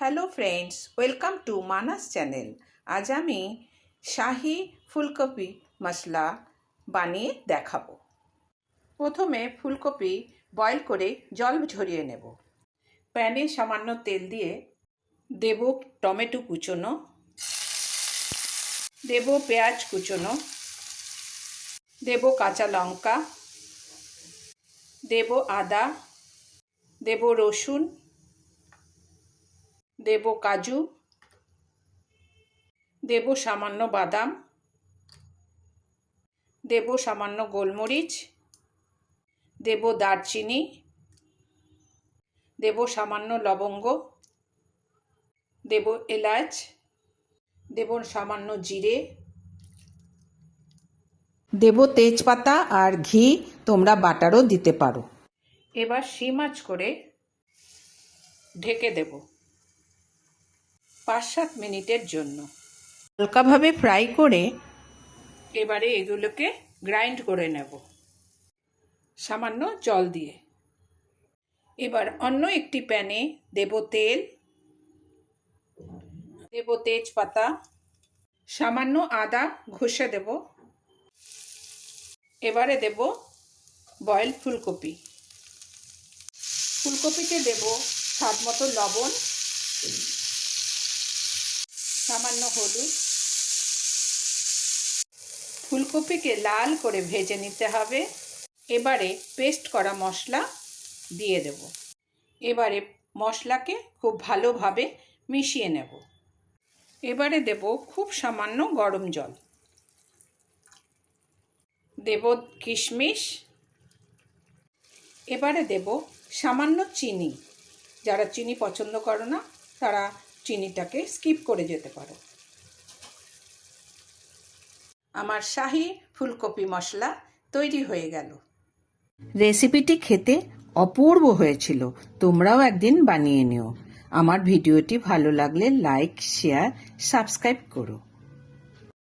Hello friends, welcome to Manas channel. আজ আমি শাহি ফুলকপি মশলা বানিয়ে দেখাবো। প্রথমে ফুলকপি বয়েল করে জল ঝরিয়ে নেব। প্যানে সামান্য তেল দিয়ে দেব টমেটো কুচোনো, দেব পেঁয়াজ কুচোনো, দেব কাঁচা লঙ্কা, দেব আদা, দেব রসুন, দেব কাজু, দেব সামান্য বাদাম, দেব সামান্য গোলমরিচ, দেব দারচিনি, দেব সামান্য লবঙ্গ, দেব এলাচ, দেব সামান্য জিরে, দেব তেজপাতা আর ঘি, তোমরা বাটারও দিতে পারো। এবার সিম আঁচ করে ঢেকে দেব 5-7 মিনিটের জন্য। হালকাভাবে ফ্রাই করে এবারে এগুলোকে গ্রাইন্ড করে নেব সামান্য জল দিয়ে। এবার অন্য একটি প্যানে দেব তেল, দেব তেজপাতা, সামান্য আদা ঘষে দেব। এবারে দেব বয়েলড ফুলকপি। ফুলকপিতে দেব স্বাদ মতো লবণ, সামান্য হলুদ। ফুলকপিকে লাল করে ভেজে নিতে হবে। এবারে পেস্ট করা মশলা দিয়ে দেব। এবারে মশলাকে খুব ভালোভাবে মিশিয়ে নেব। এবারে দেব খুব সামান্য গরম জল, দেব কিশমিশ। এবারে দেব সামান্য চিনি। যারা চিনি পছন্দ করো না তারা চিনিটাকে স্কিপ করে যেতে পারো। আমার শাহি ফুলকপি মশলা তৈরি হয়ে গেল। রেসিপিটি খেতে অপূর্ব হয়েছিল। তোমরাও একদিন বানিয়ে নিও। আমার ভিডিওটি ভালো লাগলে লাইক, শেয়ার, সাবস্ক্রাইব করো।